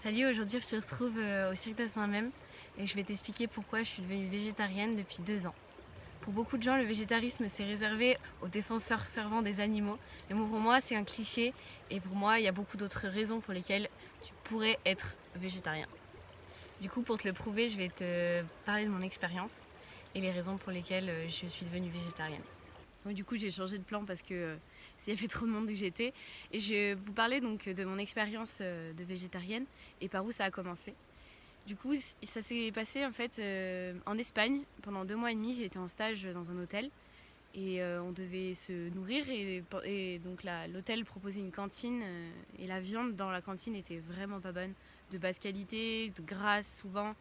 Salut, aujourd'hui je te retrouve au Cirque de Saint-Même et je vais t'expliquer pourquoi je suis devenue végétarienne depuis 2 ans. Pour beaucoup de gens, le végétarisme c'est réservé aux défenseurs fervents des animaux, mais pour moi c'est un cliché et pour moi il y a beaucoup d'autres raisons pour lesquelles tu pourrais être végétarien. Du coup, pour te le prouver, je vais te parler de mon expérience et les raisons pour lesquelles je suis devenue végétarienne. Donc, du coup, j'ai changé de plan parce que s'il y avait trop de monde où j'étais. Et je vais vous parler donc de mon expérience de végétarienne et par où ça a commencé. Du coup, ça s'est passé en fait en Espagne. Pendant 2 mois et demi, j'ai été en stage dans un hôtel et on devait se nourrir. Et donc l'hôtel proposait une cantine et la viande dans la cantine était vraiment pas bonne, de basse qualité, de grasse souvent.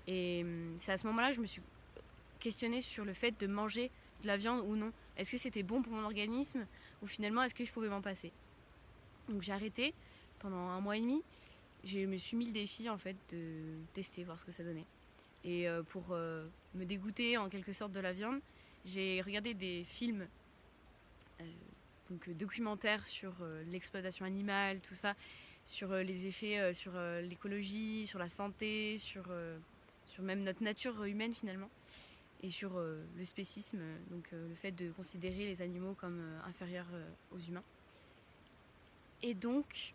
Et c'est à ce moment-là que je me suis questionnée sur le fait de manger de la viande ou non. Est-ce que c'était bon pour mon organisme ou finalement est-ce que je pouvais m'en passer? Donc j'ai arrêté pendant 1 mois et demi. Je me suis mis le défi en fait de tester, voir ce que ça donnait. Et pour me dégoûter en quelque sorte de la viande, j'ai regardé des films euh, documentaires sur l'exploitation animale, tout ça, sur les effets sur l'écologie, sur la santé, sur même notre nature humaine finalement, et sur le spécisme, le fait de considérer les animaux comme inférieurs aux humains. Et donc,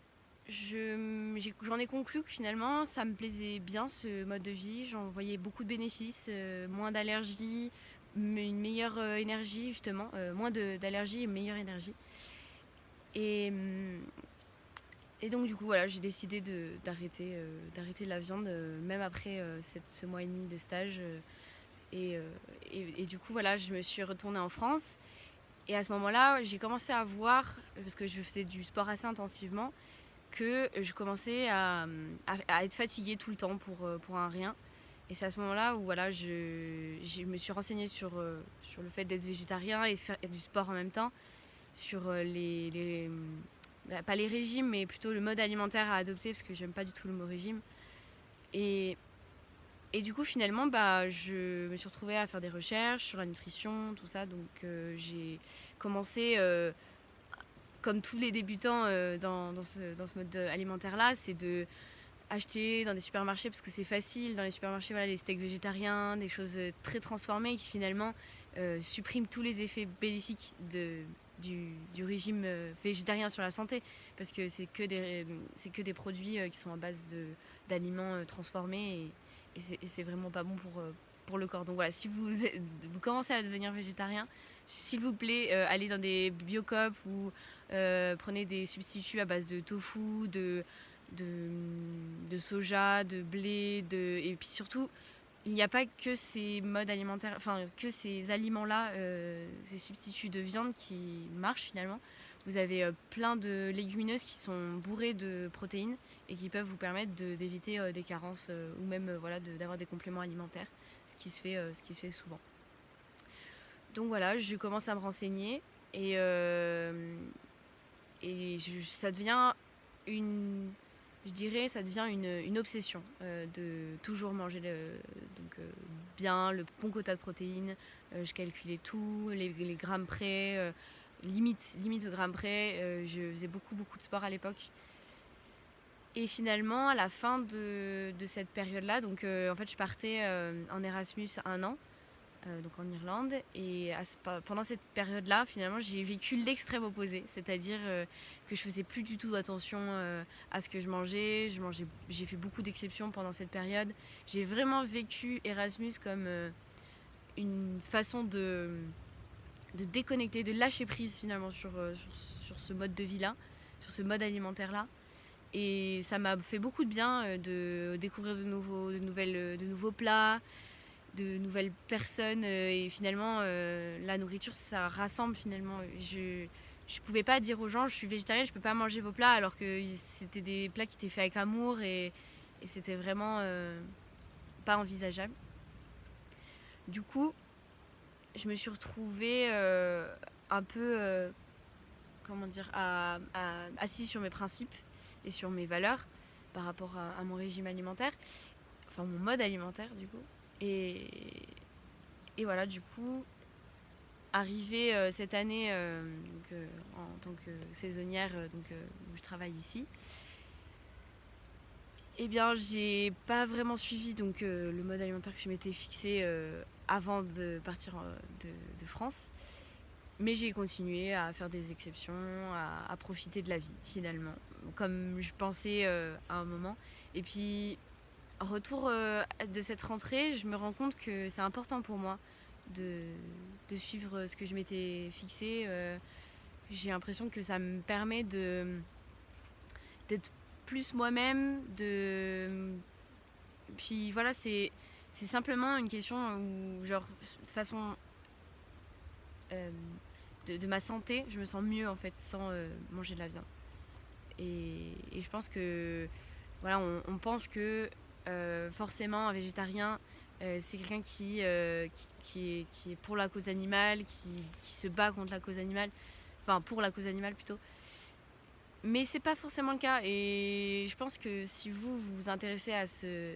j'en ai conclu que finalement, ça me plaisait bien ce mode de vie. J'en voyais beaucoup de bénéfices, moins d'allergies, une meilleure énergie justement, moins d'allergies et une meilleure énergie. Et, et donc du coup, voilà, j'ai décidé d'arrêter la viande, même après ce mois et demi de stage. Et, euh, et du coup, voilà, je me suis retournée en France. Et à ce moment-là, j'ai commencé à voir, parce que je faisais du sport assez intensivement, que je commençais à être fatiguée tout le temps pour un rien. Et c'est à ce moment-là où voilà, je me suis renseignée sur le fait d'être végétarien et de faire du sport en même temps, sur pas les régimes, mais plutôt le mode alimentaire à adopter, parce que j'aime pas du tout le mot régime. Et, et du coup, finalement, je me suis retrouvée à faire des recherches sur la nutrition, tout ça. Donc, j'ai commencé, comme tous les débutants dans ce mode alimentaire-là, c'est de acheter dans des supermarchés parce que c'est facile. Dans les supermarchés, voilà, les steaks végétariens, des choses très transformées qui finalement suppriment tous les effets bénéfiques du régime végétarien sur la santé, parce que c'est que des produits qui sont à base d'aliments transformés et c'est vraiment pas bon pour le corps. Donc voilà, si vous commencez à devenir végétarien, s'il vous plaît, allez dans des biocoop ou prenez des substituts à base de tofu, de, de soja, de blé, et puis surtout, il n'y a pas que ces modes alimentaires, enfin que ces aliments-là, ces substituts de viande qui marchent finalement. Vous avez plein de légumineuses qui sont bourrées de protéines et qui peuvent vous permettre d'éviter des carences ou même voilà, d'avoir des compléments alimentaires, ce qui se fait souvent. Donc voilà, je commence à me renseigner et, ça devient une, je dirais, ça devient une obsession de toujours manger bien, le bon quota de protéines. Je calculais tout, les grammes près, limite au gramme près. Je faisais beaucoup, beaucoup de sport à l'époque. Et finalement, à la fin de cette période-là, donc en fait, je partais en Erasmus 1 an, donc en Irlande. Et pendant cette période-là, finalement, j'ai vécu l'extrême opposé, c'est-à-dire que je faisais plus du tout attention à ce que je mangeais. J'ai fait beaucoup d'exceptions pendant cette période. J'ai vraiment vécu Erasmus comme une façon de déconnecter, de lâcher prise finalement sur ce mode de vie-là, sur ce mode alimentaire-là. Et ça m'a fait beaucoup de bien de découvrir de nouveaux plats, de nouvelles personnes. Et finalement, la nourriture, ça rassemble finalement. Je pouvais pas dire aux gens, je suis végétarienne, je peux pas manger vos plats, alors que c'était des plats qui étaient faits avec amour et c'était vraiment pas envisageable. Du coup, je me suis retrouvée un peu, comment dire, assise sur mes principes et sur mes valeurs par rapport à mon régime alimentaire, enfin mon mode alimentaire du coup. Et, et voilà, du coup, arrivée cette année en tant que saisonnière, où je travaille ici, Eh bien, j'ai pas vraiment suivi donc, le mode alimentaire que je m'étais fixé avant de partir de France. Mais j'ai continué à faire des exceptions, à profiter de la vie finalement, comme je pensais à un moment. Et puis, en retour de cette rentrée, je me rends compte que c'est important pour moi de, de suivre ce que je m'étais fixé. J'ai l'impression que ça me permet d'être plus moi-même. Puis voilà, c'est simplement une question où, genre, façon euh, de ma santé, je me sens mieux en fait sans manger de la viande. Et je pense que voilà, on pense que forcément un végétarien c'est quelqu'un qui est pour la cause animale, qui se bat contre la cause animale, enfin pour la cause animale plutôt. Mais c'est pas forcément le cas. Et je pense que si vous vous intéressez à ce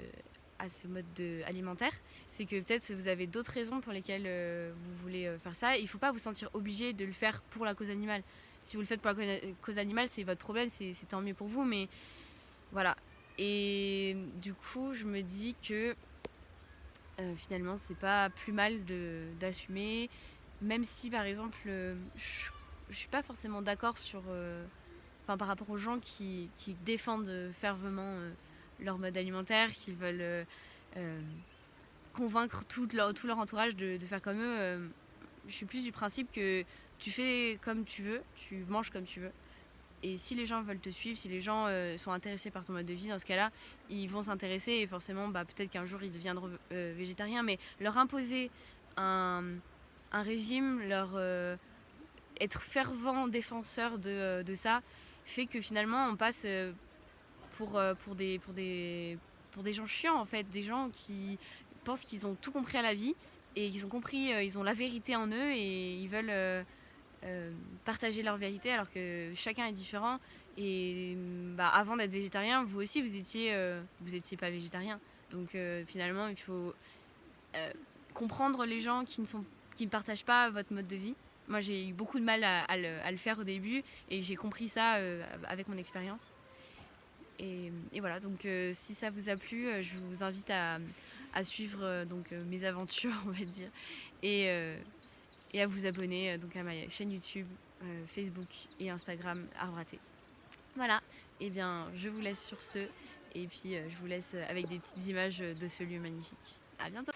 mode alimentaire, c'est que peut-être vous avez d'autres raisons pour lesquelles vous voulez faire ça. Il ne faut pas vous sentir obligé de le faire pour la cause animale. Si vous le faites pour la cause animale, c'est votre problème, c'est tant mieux pour vous. Mais voilà. Et du coup, je me dis que finalement, c'est pas plus mal d'assumer. Même si, par exemple, je suis pas forcément d'accord sur enfin, par rapport aux gens qui défendent fervement leur mode alimentaire, qui veulent euh, convaincre tout leur entourage de faire comme eux. Je suis plus du principe que tu fais comme tu veux, tu manges comme tu veux. Et si les gens veulent te suivre, si les gens sont intéressés par ton mode de vie, dans ce cas-là, ils vont s'intéresser et forcément, bah, peut-être qu'un jour, ils deviendront végétariens. Mais leur imposer un régime, être fervent défenseur de ça, fait que finalement, on passe pour des gens chiants, en fait. Des gens qui pensent qu'ils ont tout compris à la vie et qu'ils ont compris, ils ont la vérité en eux et ils veulent partager leur vérité alors que chacun est différent. Et bah, avant d'être végétarien, vous aussi, vous étiez pas végétarien. Donc finalement, il faut comprendre les gens qui ne partagent pas votre mode de vie. Moi, j'ai eu beaucoup de mal à le faire au début et j'ai compris ça avec mon expérience. Et voilà, donc si ça vous a plu, je vous invite à suivre donc, mes aventures, on va dire, et, euh, et à vous abonner donc à ma chaîne YouTube, Facebook et Instagram Arbre à thé. Voilà, et bien je vous laisse sur ce, et puis je vous laisse avec des petites images de ce lieu magnifique. À bientôt.